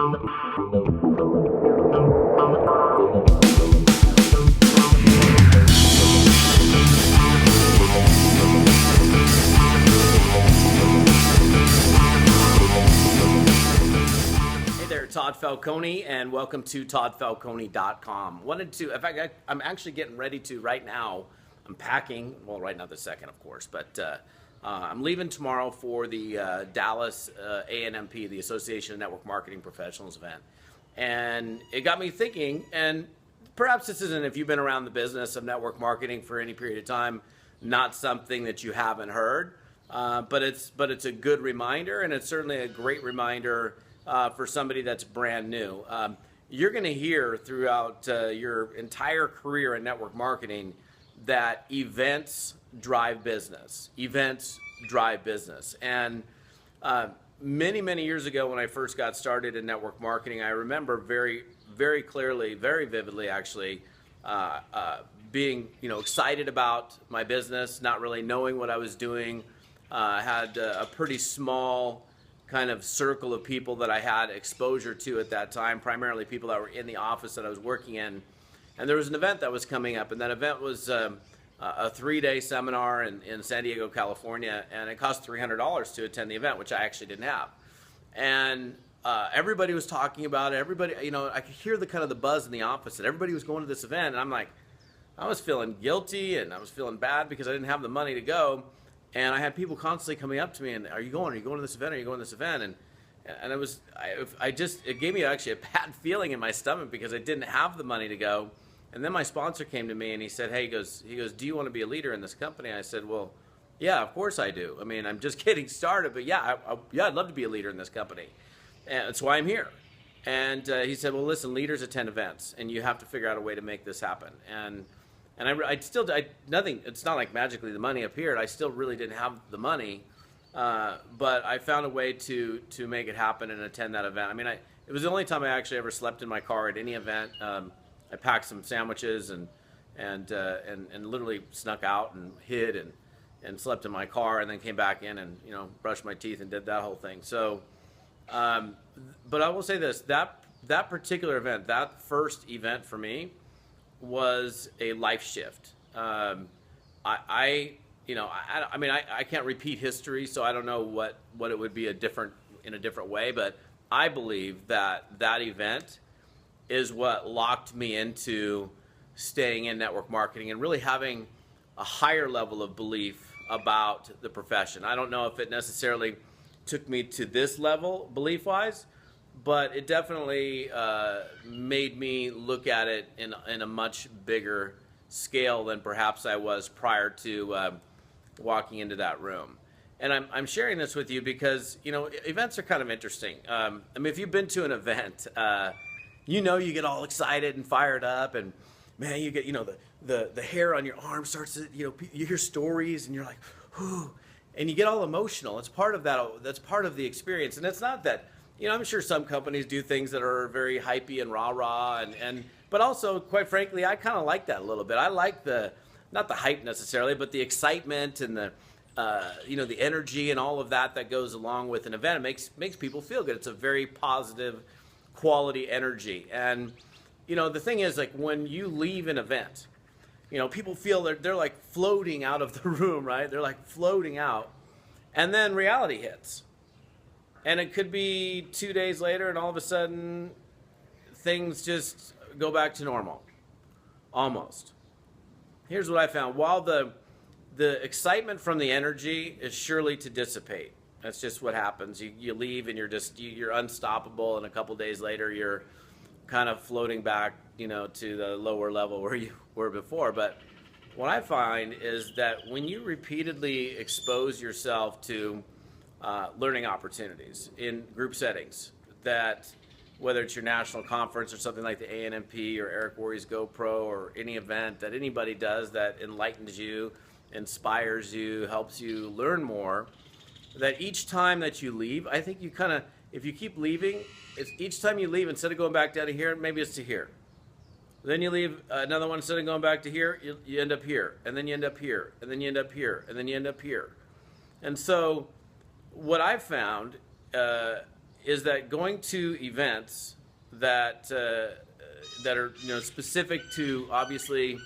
Todd Falcone, and welcome to toddfalcone.com. In fact, I'm actually getting ready to right now. I'm packing, well, right now this second, of course, but I'm leaving tomorrow for the Dallas ANMP, the Association of Network Marketing Professionals event. And it got me thinking, and perhaps this isn't, if you've been around the business of network marketing for any period of time, not something that you haven't heard, but it's a good reminder, and it's certainly a great reminder for somebody that's brand new. You're going to hear throughout your entire career in network marketing that events drive business. Events drive business. And many, many years ago when I first got started in network marketing, I remember very, very clearly, very vividly actually, being excited about my business, not really knowing what I was doing. Had a pretty small kind of circle of people that I had exposure to at that time, primarily people that were in the office that I was working in. And there was an event that was coming up, and that event was a 3-day seminar in San Diego, California, and it cost $300 to attend the event, which I actually didn't have. And everybody was talking about it. Everybody, I could hear the kind of the buzz in the office that everybody was going to this event, and I'm like, I was feeling guilty and I was feeling bad because I didn't have the money to go. And I had people constantly coming up to me and, are you going to this event? Are you going to this event? And it gave me actually a bad feeling in my stomach because I didn't have the money to go. And then my sponsor came to me and he said, hey, he goes, do you want to be a leader in this company? I said, well, yeah, of course I do. I mean, I'm just getting started, but yeah, I'd love to be a leader in this company. And that's why I'm here. And he said, well, listen, leaders attend events and you have to figure out a way to make this happen. And it's not like magically the money appeared. I still really didn't have the money, but I found a way to make it happen and attend that event. I mean, it was the only time I actually ever slept in my car at any event. I packed some sandwiches and literally snuck out and hid and slept in my car and then came back in and, brushed my teeth and did that whole thing. So, but I will say this, that particular event, that first event for me, was a life shift. I can't repeat history, so I don't know what it would be in a different way, but I believe that event is what locked me into staying in network marketing and really having a higher level of belief about the profession. I don't know if it necessarily took me to this level belief-wise, but it definitely made me look at it in a much bigger scale than perhaps I was prior to walking into that room. And I'm sharing this with you because, events are kind of interesting. I mean, if you've been to an event, you get all excited and fired up, and man, you get, the hair on your arm starts to, you hear stories and you're like, whew, and you get all emotional. It's part of that. That's part of the experience. And it's not that, I'm sure some companies do things that are very hypey and rah-rah, but also, quite frankly, I kind of like that a little bit. I like not the hype necessarily, but the excitement and the energy and all of that goes along with an event. It makes people feel good. It's a very positive quality energy. And, the thing is, like, when you leave an event, people feel they're like floating out of the room, right? They're like floating out. And then reality hits. And it could be 2 days later, and all of a sudden, things just go back to normal, almost. Here's what I found: while the excitement from the energy is surely to dissipate, that's just what happens. You leave, and you're unstoppable, and a couple days later, you're kind of floating back, to the lower level where you were before. But what I find is that when you repeatedly expose yourself to learning opportunities in group settings, that whether it's your national conference or something like the ANMP or Eric Worre's GoPro or any event that anybody does that enlightens you, inspires you, helps you learn more, that each time that you leave, I think if you keep leaving, it's each time you leave, instead of going back down to here, maybe it's to here. Then you leave another one, instead of going back to here, you end up here, and then you end up here, and then you end up here, and then you end up here. And so what I've found is that going to events that that are specific to obviously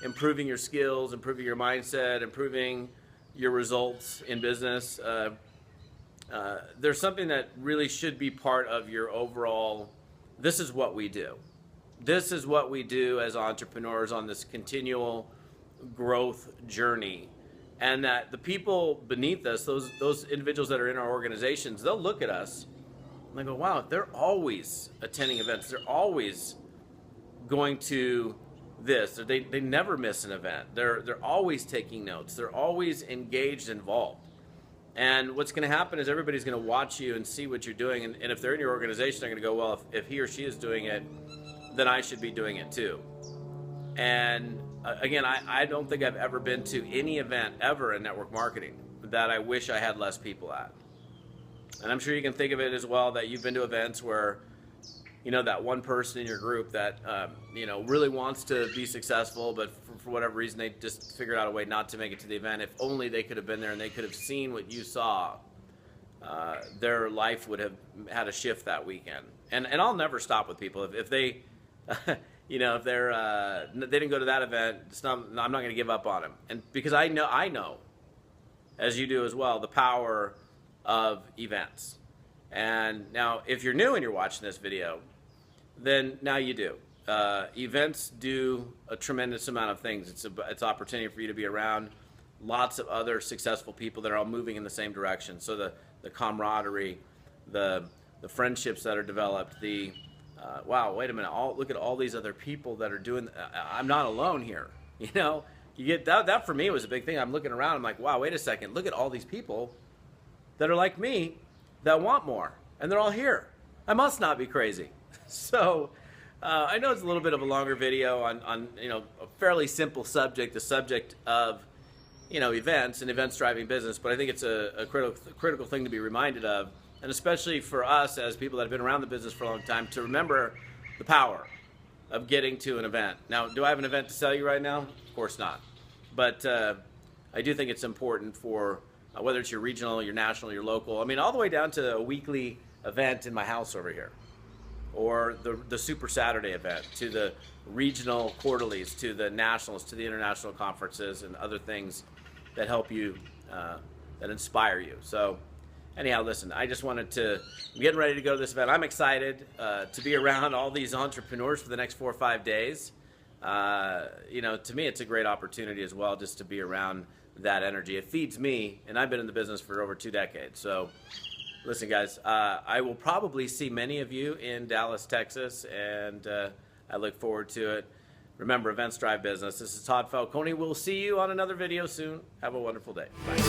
improving your skills, improving your mindset, improving your results in business. There's something that really should be part of your overall. This is what we do. This is what we do as entrepreneurs on this continual growth journey. And that the people beneath us, those individuals that are in our organizations, they'll look at us and they go, wow, they're always attending events. They're always going to this. They never miss an event. They're always taking notes. They're always engaged, involved. And what's going to happen is everybody's going to watch you and see what you're doing. And if they're in your organization, they're going to go, well, if he or she is doing it, then I should be doing it too. And again, I don't think I've ever been to any event ever in network marketing that I wish I had less people at. And I'm sure you can think of it as well that you've been to events where, that one person in your group that, really wants to be successful, but for whatever reason, they just figured out a way not to make it to the event. If only they could have been there and they could have seen what you saw, their life would have had a shift that weekend. And I'll never stop with people. If they, if they're, they didn't go to that event, I'm not going to give up on them. And because I know, as you do as well, the power of events. And now, if you're new and you're watching this video, then now you do. Events do a tremendous amount of things. It's opportunity for you to be around lots of other successful people that are all moving in the same direction. So the camaraderie, the friendships that are developed, wow, wait a minute, look at all these other people that are doing, I'm not alone here. You get that for me was a big thing. I'm looking around, I'm like, wow, wait a second, look at all these people that are like me that want more, and they're all here. I must not be crazy. So I know it's a little bit of a longer video on a fairly simple subject, the subject of events and events driving business, but I think it's a critical thing to be reminded of, and especially for us as people that have been around the business for a long time, to remember the power of getting to an event. Now, do I have an event to sell you right now? Of course not. But I do think it's important for whether it's your regional, your national, your local, all the way down to a weekly event in my house over here, or the Super Saturday event, to the regional quarterlies, to the nationals, to the international conferences, and other things that help you, that inspire you. So anyhow, listen, I'm getting ready to go to this event. I'm excited to be around all these entrepreneurs for the next 4 or 5 days. To me, it's a great opportunity as well, just to be around that energy. It feeds me, and I've been in the business for over 2 decades. So listen, guys, I will probably see many of you in Dallas, Texas, and I look forward to it. Remember, events drive business. This is Todd Falcone. We'll see you on another video soon. Have a wonderful day. Bye.